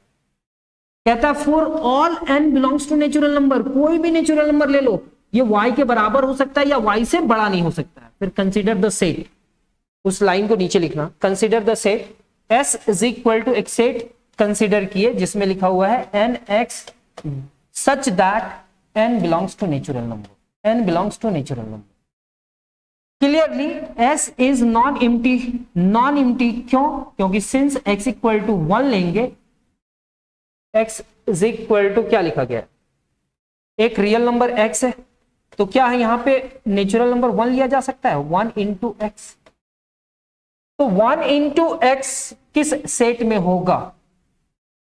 कहता है for all n belongs to natural number, कोई भी नेचुरल नंबर ले लो, ये y के बराबर हो सकता है या y से बड़ा नहीं हो सकता है। फिर कंसीडर द सेट, उस लाइन को नीचे लिखना, consider the set s is equal to एक सेट कंसीडर किए जिसमें लिखा हुआ है nx such that n belongs to natural number, n belongs to natural number. Clearly s is non empty, क्यों? क्योंकि सिंस x इक्वल टू 1 लेंगे, x is equal to क्या लिखा गया, एक रियल नंबर x है, तो क्या है यहाँ पे नेचुरल नंबर 1 लिया जा सकता है, 1 इंटू एक्स। तो 1 इंटू एक्स किस सेट में होगा?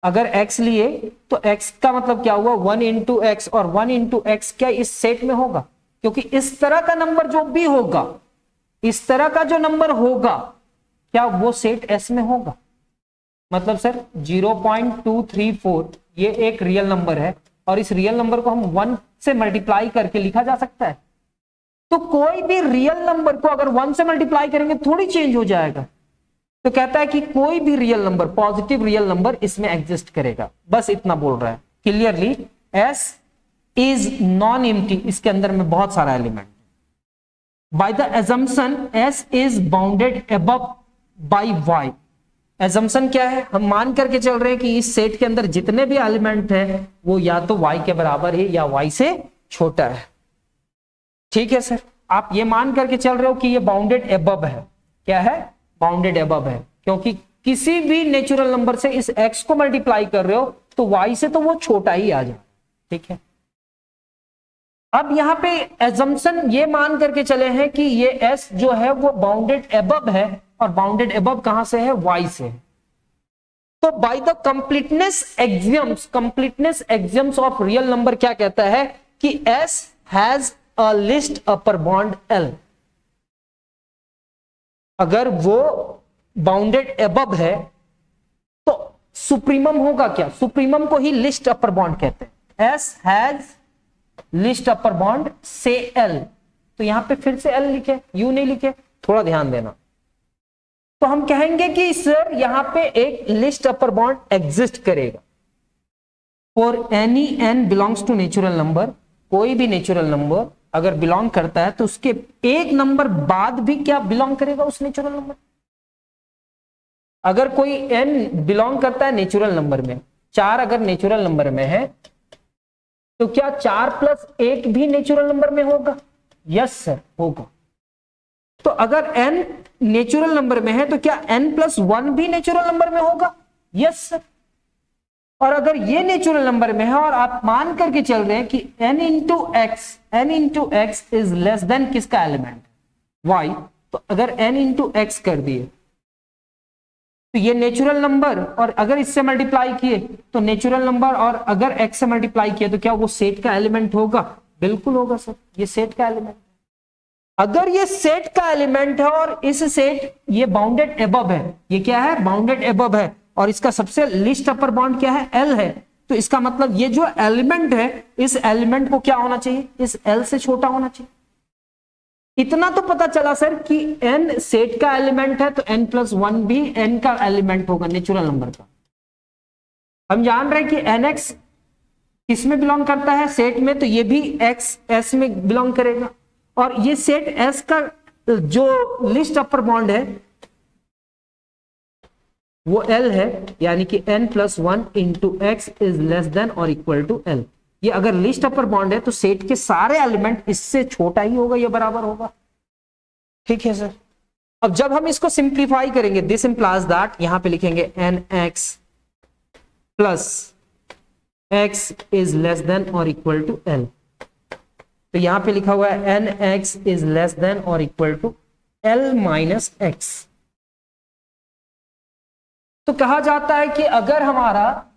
अगर x लिए तो x का मतलब क्या हुआ 1 इंटू एक्स, और 1 इंटू एक्स क्या इस सेट में होगा? क्योंकि इस तरह का नंबर जो भी होगा, इस तरह का जो नंबर होगा, क्या वो सेट S में होगा? मतलब सर 0.234 ये एक रियल नंबर है, और इस रियल नंबर को हम 1 से मल्टीप्लाई करके लिखा जा सकता है। तो कोई भी रियल नंबर को अगर 1 से मल्टीप्लाई करेंगे थोड़ी चेंज हो जाएगा। तो कहता है कि कोई भी real number, positive real number इसमें एग्जिस्ट करेगा, बस इतना बोल रहा है clearly. S is non empty, इसके अंदर में बहुत सारा element. By the assumption S is bounded above by Y। Assumption क्या है? हम मान करके चल रहे हैं कि इस सेट के अंदर जितने भी एलिमेंट है वो या तो Y के बराबर है या Y से छोटा है। ठीक है सर, आप ये मान करके चल रहे हो कि ये बाउंडेड अबव है। क्या है? बाउंडेड अबव है, क्योंकि किसी भी नेचुरल नंबर से इस x को मल्टीप्लाई कर रहे हो तो y से तो वो छोटा ही आ जाए। ठीक है, अब यहां पे एजम्पशन ये मान करके चले हैं कि ये s जो है वो बाउंडेड अबव है, और बाउंडेड अबव कहां से है? y से। तो by the completeness axioms of real number क्या कहता है कि s has a list upper bond l। अगर वो बाउंडेड अबव है तो सुप्रीमम होगा क्या? सुप्रीमम को ही लिस्ट अपर बॉन्ड कहते हैं। S has list upper bond से L, तो यहां पे फिर से L लिखे, U नहीं लिखे, थोड़ा ध्यान देना। तो हम कहेंगे कि सर यहां पे एक लिस्ट अपर बॉन्ड एग्जिस्ट करेगा for any n belongs to natural number. कोई भी नेचुरल नंबर अगर बिलोंग करता है तो उसके एक नंबर बाद भी क्या बिलोंग करेगा उस नेचुरल नंबर। अगर कोई n बिलोंग करता है नेचुरल नंबर में, 4 अगर नेचुरल नंबर में है तो क्या 4 प्लस 1 भी नेचुरल नंबर में होगा? यस सर, होगा। तो अगर n नेचुरल नंबर में है तो क्या n प्लस 1 भी नेचुरल नंबर में होगा? Yes sir. और अगर ये नेचुरल नंबर में है और आप मान करके चल रहे हैं कि n into x is less then किसका एलिमेंट? y, तो अगर n इंटू एक्स कर दिए तो ये नेचुरल नंबर, और अगर इससे मल्टीप्लाई किए तो नेचुरल नंबर, और अगर x से मल्टीप्लाई किए तो क्या वो सेट का एलिमेंट होगा? बिल्कुल होगा सर, ये सेट का एलिमेंट। अगर ये सेट का एलिमेंट है और इस सेट ये बाउंडेड अबव है, ये क्या है? बाउंडेड अबव है, और इसका सबसे लिस्ट अपर बॉन्ड क्या है? L है। तो इसका मतलब ये जो एलिमेंट है इस एलिमेंट को क्या होना चाहिए? इस L से छोटा होना चाहिए। इतना तो पता चला सर कि n सेट का एलिमेंट है तो n+1 भी n का एलिमेंट होगा नेचुरल नंबर का। हम जान रहे हैं कि nx किस में बिलोंग करता है, सेट में, तो ये भी x s में बिलोंग करेगा। और ये सेट s का जो लिस्ट अपर बॉन्ड है वो L है, यानी कि n+1 into x is less than और इक्वल टू L। ये अगर लिस्ट अपर बॉन्ड है तो सेट के सारे एलिमेंट इससे छोटा ही होगा या बराबर होगा। ठीक है सर। अब जब हम इसको सिंप्लीफाई करेंगे, दिस इंप्लाइज दैट, यहां पे लिखेंगे nx plus x is less than और इक्वल टू L। तो यहां पे लिखा हुआ है nx इज लेस देन और equal to L minus x। तो कहा जाता है कि अगर हमारा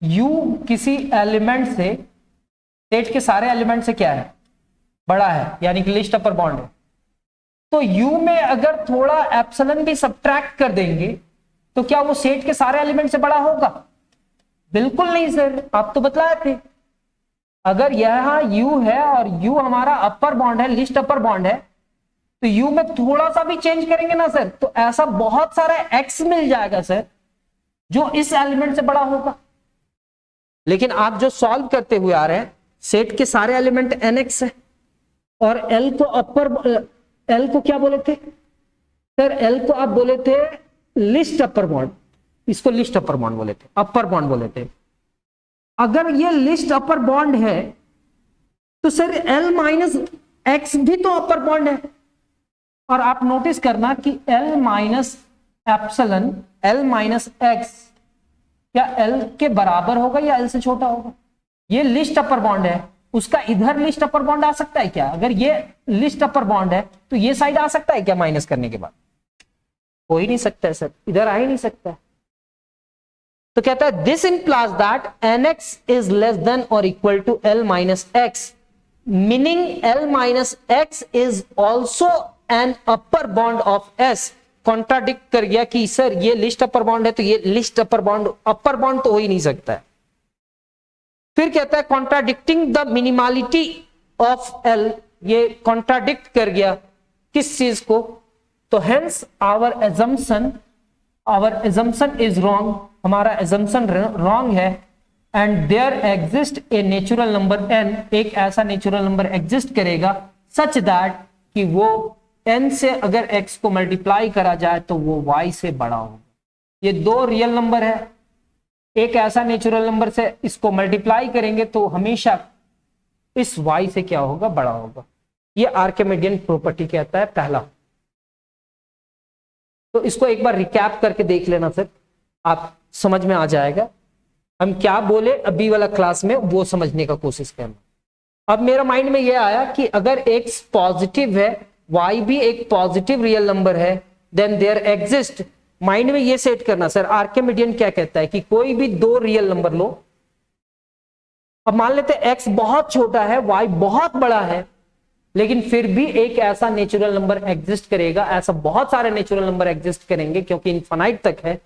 u किसी एलिमेंट से, सेट के सारे एलिमेंट से क्या है, बड़ा है, यानी कि लिस्ट अपर बॉन्ड है, तो u में अगर थोड़ा एप्सिलॉन भी सब्ट्रैक्ट कर देंगे तो क्या वो सेट के सारे एलिमेंट से बड़ा होगा? बिल्कुल नहीं सर, आप तो बतलाए थे। अगर यहां u है और u हमारा अपर बॉन्ड है, लिस्ट अपर बॉन्ड है, तो u में थोड़ा सा भी चेंज करेंगे ना सर, तो ऐसा बहुत सारा x मिल जाएगा सर जो इस एलिमेंट से बड़ा होगा। लेकिन आप जो सॉल्व करते हुए आ रहे हैं, सेट के सारे एलिमेंट nx है और L को क्या बोले थे सर? L को आप बोले थे लिस्ट अपर बॉन्ड, इसको लिस्ट अपर बॉन्ड बोले थे, अपर बॉन्ड बोले थे। अगर ये लिस्ट अपर बॉन्ड है तो सर L माइनस एक्स भी तो अपर बॉन्ड है। और आप नोटिस करना कि L minus epsilon, L minus x क्या L के बराबर होगा या L से छोटा होगा? ये लिस्ट अपर बॉन्ड है, उसका इधर लिस्ट अपर बॉन्ड आ सकता है क्या? अगर ये लिस्ट अपर बॉन्ड है तो ये साइड आ सकता है क्या माइनस करने के बाद? हो ही नहीं सकता है सर, इधर आ ही नहीं सकता है। तो कहता है this implies that nx is less than और equal to L minus x, meaning L minus x is also an upper bound of S। Contradict कर गया कि सर ये लिस्ट अपर बॉन्ड है तो ये least upper bound, upper bound तो हो ही नहीं सकता है। फिर कहता है contradicting the minimality of L, ये कॉन्ट्राडिक्ट कर गया किस चीज को? तो hence our assumption is wrong, हमारा assumption रॉन्ग है। And there exist a natural number n, एक ऐसा नेचुरल नंबर एग्जिस्ट करेगा सच दैट कि वो n से अगर x को मल्टीप्लाई करा जाए तो वो y से बड़ा होगा। ये दो रियल नंबर है, एक ऐसा नेचुरल नंबर से इसको मल्टीप्लाई करेंगे तो हमेशा इस y से क्या होगा, बड़ा होगा। ये आर्किमिडियन प्रॉपर्टी कहता है पहला। तो इसको एक बार रिकैप करके देख लेना सर, आप समझ में आ जाएगा हम क्या बोले अभी वाला क्लास में, वो समझने का कोशिश करना। अब मेरा माइंड में ये आया कि अगर x पॉजिटिव है, y भी एक पॉजिटिव रियल नंबर है, देन देयर एग्जिस्ट, माइंड में ये सेट करना सर, आर्किमिडियन क्या कहता है कि कोई भी दो रियल नंबर लो। अब मान लेते हैं x बहुत छोटा है, y बहुत बड़ा है, लेकिन फिर भी एक ऐसा नेचुरल नंबर एग्जिस्ट करेगा, ऐसा बहुत सारे नेचुरल नंबर एग्जिस्ट करेंगे क्योंकि इनफाइनाइट तक है।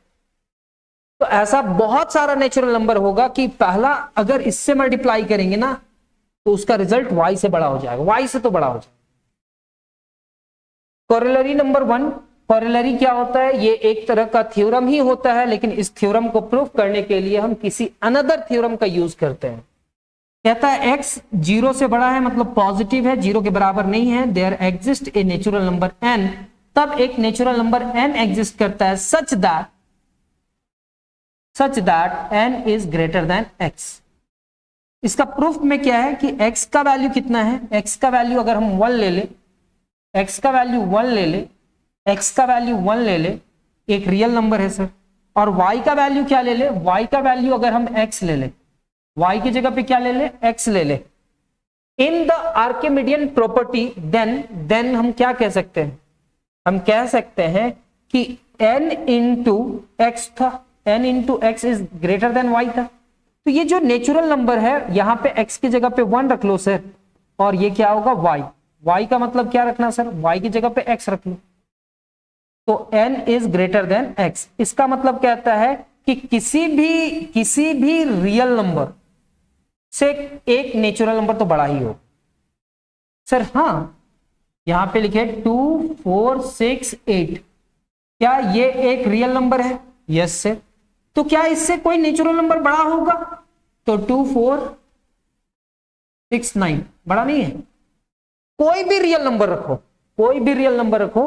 तो ऐसा बहुत सारा नेचुरल नंबर होगा कि पहला अगर इससे मल्टीप्लाई करेंगे ना तो उसका रिजल्ट y से बड़ा हो जाएगा, y से तो बड़ा हो जाएगा। कोरोलरी नंबर 1, कोरोलरी क्या होता है? ये एक तरह का थ्योरम ही होता है, लेकिन इस थ्योरम को प्रूफ करने के लिए हम किसी अनदर थ्योरम का यूज करते हैं। कहता है x 0 से बड़ा है, मतलब पॉजिटिव है, 0 के बराबर नहीं है, there exist a natural number n, तब एक नेचुरल नंबर n एग्जिस्ट करता है such that n is greater than x। इसका प्रूफ में क्या है कि x का वैल्यू कितना है? x का वैल्यू अगर हम 1 ले ले, x का वैल्यू 1 ले ले, x का वैल्यू 1 ले ले, एक रियल नंबर है सर। और y का वैल्यू क्या ले ले? y का वैल्यू अगर हम x ले ले, y की जगह पे क्या ले ले? x ले ले। In the Archimedean property then हम क्या कह सकते हैं? हम कह सकते हैं कि n इंटू एक्स था, n into x is greater then y था। तो ये जो नेचुरल नंबर है यहां पे x की जगह पे 1 रख लो सर, और ये क्या होगा? y का मतलब क्या रखना सर? y की जगह पे x रख लो, तो n is greater than x। इसका मतलब कहता है कि किसी भी रियल नंबर से एक नेचुरल नंबर तो बड़ा ही हो। सर हाँ, यहां पे लिखे 2 4 6 8, क्या ये एक रियल नंबर है? Yes sir. तो क्या इससे कोई नेचुरल नंबर बड़ा होगा? तो 2 4 6 9 बड़ा नहीं है। कोई भी रियल नंबर रखो, कोई भी रियल नंबर रखो,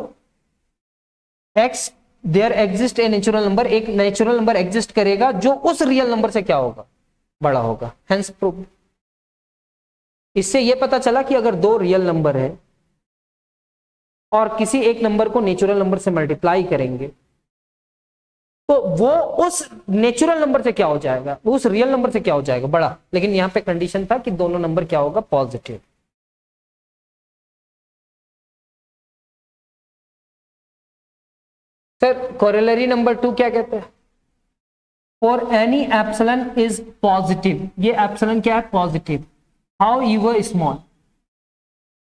x there exist a natural number, एक नेचुरल नंबर एग्जिस्ट करेगा जो उस रियल नंबर से क्या होगा? बड़ा होगा। Hence proof. इससे यह पता चला कि अगर दो रियल नंबर है और किसी एक नंबर को नेचुरल नंबर से मल्टीप्लाई करेंगे तो वो उस नेचुरल नंबर से क्या हो जाएगा? उस रियल नंबर से क्या हो जाएगा? बड़ा। लेकिन यहां पे कंडीशन था कि दोनों नंबर क्या होगा? पॉजिटिव। सर कोरोलरी नंबर 2 क्या कहते हैं? For any epsilon is positive. ये एप्सिलॉन क्या है? Positive. However small,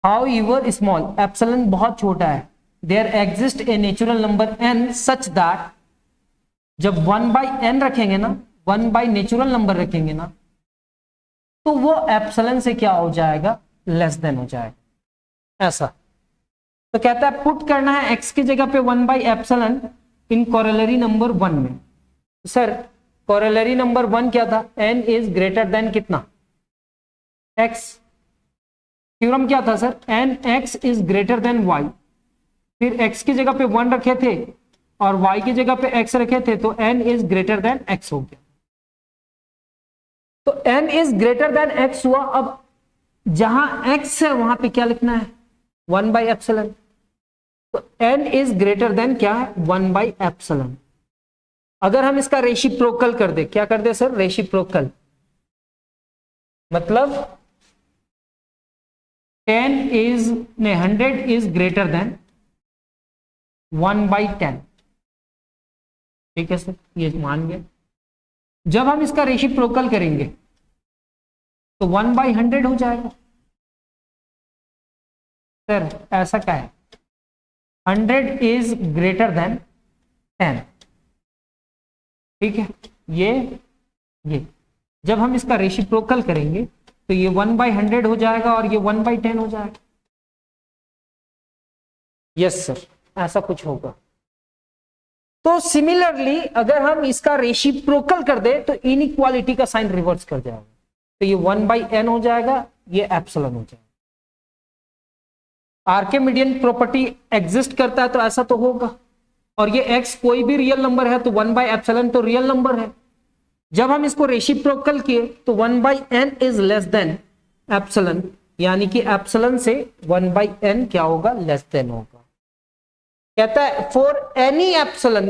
however small, epsilon बहुत छोटा है, there exist a natural number n such that, जब 1/n रखेंगे ना, 1 नेचुरल नंबर रखेंगे ना, तो वो एप्सिलॉन से क्या हो जाएगा? लेस देन हो जाएगा। ऐसा तो कहता है पुट करना है x की जगह पे 1/एप्सिलॉन इन कोरोलरी नंबर 1 में। सर कोरोलरी नंबर 1 क्या था? n इज ग्रेटर देन कितना? x। थ्योरम क्या था sir? nx is greater then y। फिर x की जगह पे 1 रखे थे और y की जगह पे x रखे थे, तो n is greater than x हो गया। तो n is greater than x हुआ। अब जहां x है वहां पे क्या लिखना है? 1/एप्सिलॉन। तो n इज ग्रेटर देन क्या है? 1/एप्सिलॉन। अगर हम इसका रेसिप्रोकल कर दे, क्या कर दे सर? रेसिप्रोकल मतलब 100 इज ग्रेटर देन 1/10। ठीक है सर, ये मान गए। जब हम इसका रेसिप्रोकल करेंगे तो 1/100 हो जाएगा। सर ऐसा क्या है? 100 इज ग्रेटर देन 10। ठीक है, ये जब हम इसका रेसिप्रोकल करेंगे तो ये 1/100 हो जाएगा और ये 1/10 हो जाएगा। यस सर, ऐसा कुछ होगा। तो सिमिलरली अगर हम इसका रेसिप्रोकल कर दे तो इनइक्वालिटी का साइन रिवर्स कर जाएगा। तो ये 1/n हो जाएगा, ये एप्सिलॉन हो जाएगा। आर्किमिडियन प्रॉपर्टी एग्जिस्ट करता है तो ऐसा तो होगा। और ये x कोई भी रियल नंबर है तो 1/एप्सिलॉन तो रियल नंबर है। जब हम इसको रेसिप्रोकल किए तो 1/n is less then epsilon, यानी कि एप्सिलॉन से 1/n क्या होगा? लेस देन होगा। कहता है for any epsilon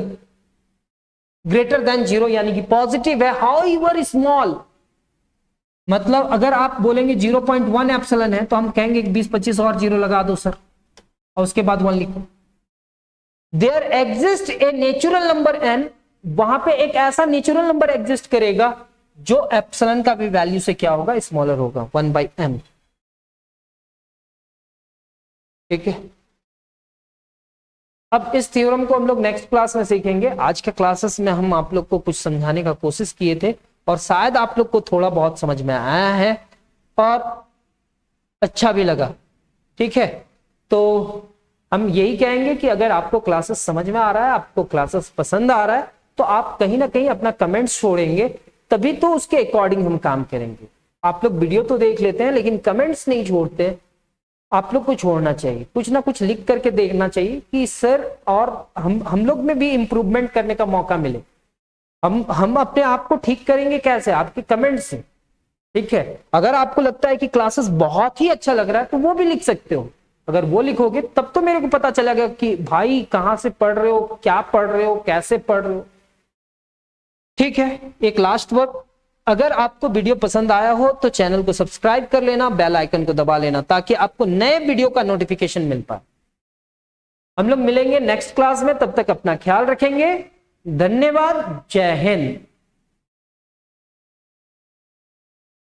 greater than 0, यानी कि पॉजिटिव है, हाउ एवर स्मॉल। मतलब अगर आप बोलेंगे 0.1 एप्सिलॉन है तो हम कहेंगे 20-25 और 0 लगा दो सर और उसके बाद 1 लिखो। There exist a natural number n, वहां पे एक ऐसा नेचुरल नंबर एग्जिस्ट करेगा जो एप्सिलॉन का भी वैल्यू से क्या होगा? स्मॉलर होगा, 1/m। ठीक है, अब इस थ्योरम को हम लोग नेक्स्ट क्लास में सीखेंगे। आज के क्लासेस में हम आप लोग को कुछ समझाने का कोशिश किए थे और शायद आप लोग को थोड़ा बहुत समझ में आया है और अच्छा भी लगा। ठीक है, तो हम यही कहेंगे कि अगर आपको क्लासेस समझ में आ रहा है, आपको क्लासेस पसंद आ रहा है, तो आप कहीं ना कहीं अपना कमेंट्स छोड़ेंगे, तभी तो उसके अकॉर्डिंग हम काम करेंगे। आप लोग वीडियो तो देख लेते हैं लेकिन कमेंट्स नहीं छोड़ते। आप लोग को छोड़ना चाहिए, कुछ ना कुछ लिख करके देखना चाहिए कि सर और हम लोग में भी इंप्रूवमेंट करने का मौका मिले। हम अपने आप को ठीक करेंगे कैसे? आपके कमेंट से। ठीक है, अगर आपको लगता है कि क्लासेस बहुत ही अच्छा लग रहा है तो वो भी लिख सकते हो। अगर वो लिखोगे तब तो मेरे को पता चलेगा कि भाई कहां से पढ़ रहे हो, क्या पढ़ रहे हो, कैसे पढ़ रहे हो। ठीक है, एक लास्ट वर्ड, अगर आपको वीडियो पसंद आया हो तो चैनल को सब्सक्राइब कर लेना, बेल आइकन को दबा लेना ताकि आपको नए वीडियो का नोटिफिकेशन मिल पाए। हम लोग मिलेंगे नेक्स्ट क्लास में, तब तक अपना ख्याल रखेंगे। धन्यवाद, जय हिंद।